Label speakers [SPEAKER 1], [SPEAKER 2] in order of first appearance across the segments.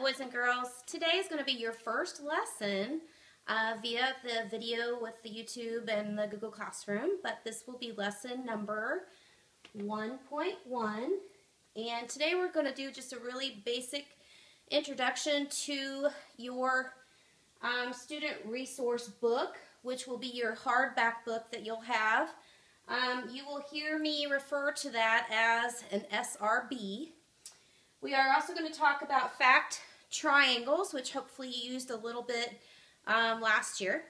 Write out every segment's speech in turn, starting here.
[SPEAKER 1] boys and girls? Today is going to be your first lesson via the video with the YouTube and the Google Classroom, but this will be lesson number 1.1, and today we're going to do just a really basic introduction to your student resource book, which will be your hardback book that you'll have. You will hear me refer to that as an SRB. We are also going to talk about fact triangles, which hopefully you used a little bit last year.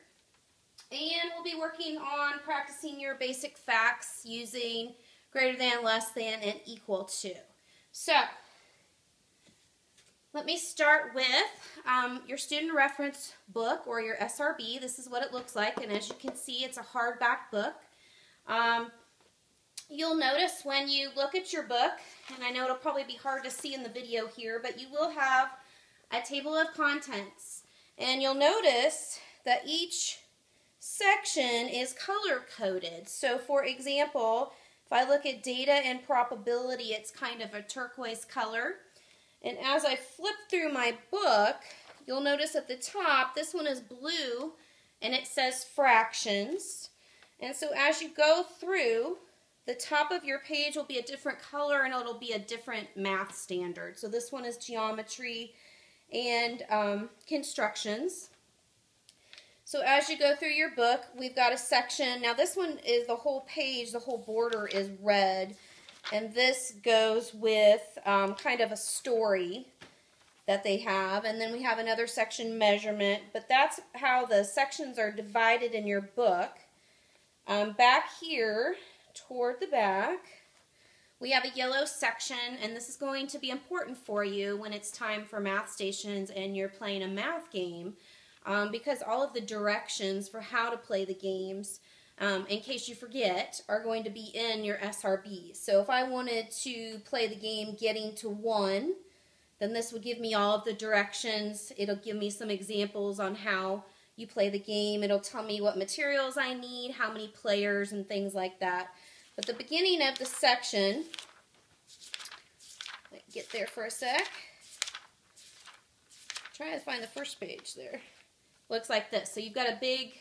[SPEAKER 1] And we'll be working on practicing your basic facts using greater than, less than, and equal to. So, let me start with your student reference book, or your SRB. This is what it looks like, and as you can see, it's a hardback book. You'll notice when you look at your book, and I know it'll probably be hard to see in the video here, but you will have a table of contents. And you'll notice that each section is color-coded. So for example, if I look at data and probability, it's kind of a turquoise color. And as I flip through my book, you'll notice at the top, this one is blue, and it says fractions. And so as you go through, the top of your page will be a different color and it'll be a different math standard. So this one is geometry and constructions. So as you go through your book, we've got a section. Now this one is the whole page, the whole border is red. And this goes with kind of a story that they have. And then we have another section, measurement. But that's how the sections are divided in your book. Back here, toward the back, we have a yellow section, and this is going to be important for you when it's time for math stations and you're playing a math game, because all of the directions for how to play the games, in case you forget, are going to be in your SRB. So if I wanted to play the game getting to 1, then this would give me all of the directions. It'll give me some examples on how you play the game. It'll tell me what materials I need, how many players, and things like that. But the beginning of the section, let me get there for a sec. Try to find the first page there. Looks like this. So you've got a big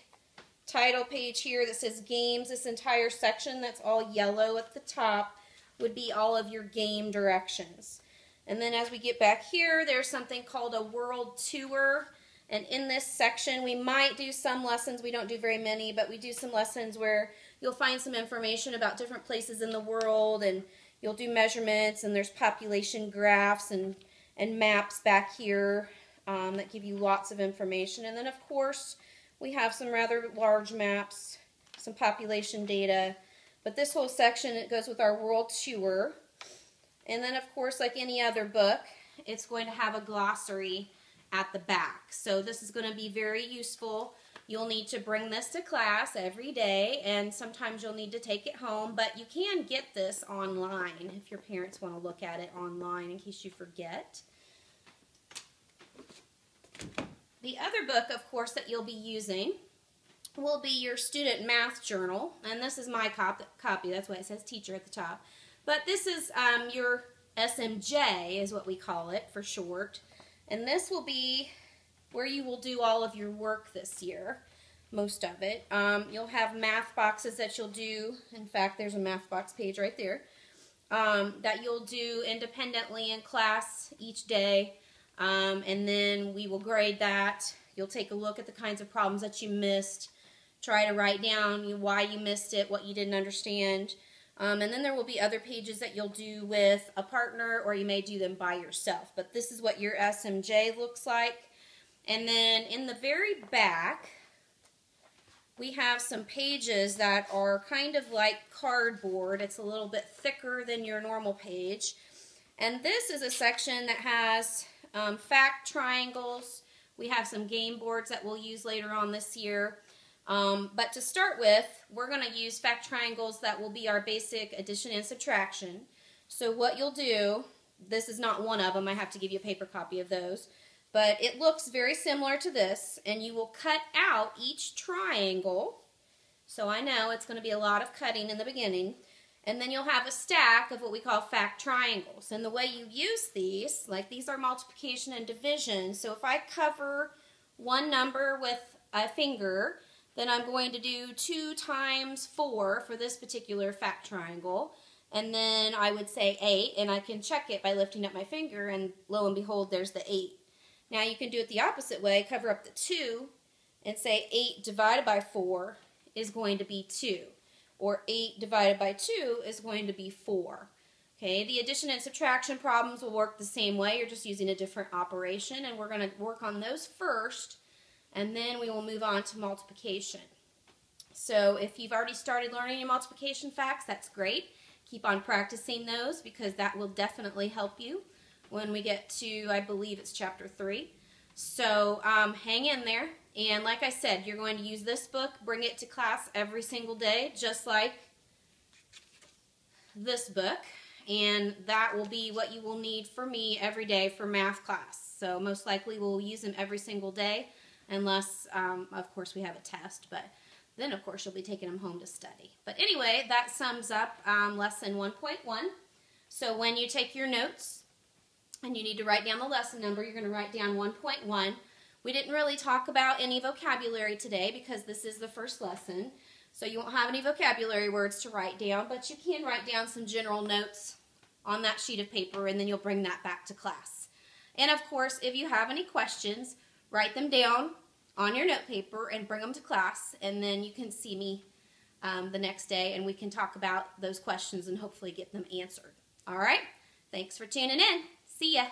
[SPEAKER 1] title page here that says games. This entire section that's all yellow at the top would be all of your game directions. And then as we get back here, there's something called a world tour. And in this section, we might do some lessons. We don't do very many, but we do some lessons where you'll find some information about different places in the world, and you'll do measurements, and there's population graphs and maps back here that give you lots of information. And then, of course, we have some rather large maps, some population data. But this whole section, it goes with our world tour. And then, of course, like any other book, it's going to have a glossary at the back. So this is going to be very useful. You'll need to bring this to class every day, and sometimes you'll need to take it home, but you can get this online if your parents want to look at it online in case you forget. The other book, of course, that you'll be using will be your student math journal, and this is my copy. That's why it says teacher at the top. But this is your SMJ is what we call it for short. And this will be where you will do all of your work this year, most of it. You'll have math boxes that you'll do. In fact, there's a math box page right there that you'll do independently in class each day. And then we will grade that. You'll take a look at the kinds of problems that you missed. Try to write down why you missed it, what you didn't understand. And then there will be other pages that you'll do with a partner, or you may do them by yourself. But this is what your SMJ looks like. And then in the very back, we have some pages that are kind of like cardboard. It's a little bit thicker than your normal page. And this is a section that has fact triangles. We have some game boards that we'll use later on this year. But to start with, we're going to use fact triangles that will be our basic addition and subtraction. So what you'll do, this is not one of them, I have to give you a paper copy of those, but it looks very similar to this, and you will cut out each triangle. So I know it's going to be a lot of cutting in the beginning. And then you'll have a stack of what we call fact triangles. And the way you use these, like these are multiplication and division. So if I cover one number with a finger, then I'm going to do 2 times 4 for this particular fact triangle. And then I would say 8, and I can check it by lifting up my finger, and lo and behold, there's the 8. Now you can do it the opposite way, cover up the 2, and say 8 divided by 4 is going to be 2. Or 8 divided by 2 is going to be 4. Okay, the addition and subtraction problems will work the same way. You're just using a different operation, and we're going to work on those first, and then we will move on to multiplication. So if you've already started learning your multiplication facts, that's great. Keep on practicing those because that will definitely help you when we get to, I believe it's chapter 3. So hang in there. And like I said, you're going to use this book, bring it to class every single day, just like this book. And that will be what you will need for me every day for math class. So most likely we'll use them every single day, unless, of course, we have a test. But then, of course, you'll be taking them home to study. But anyway, that sums up lesson 1.1. So when you take your notes and you need to write down the lesson number, you're going to write down 1.1. We didn't really talk about any vocabulary today because this is the first lesson. So you won't have any vocabulary words to write down, but you can write down some general notes on that sheet of paper, and then you'll bring that back to class. And of course, if you have any questions, write them down on your note paper and bring them to class, and then you can see me the next day, and we can talk about those questions and hopefully get them answered. All right? Thanks for tuning in. See ya.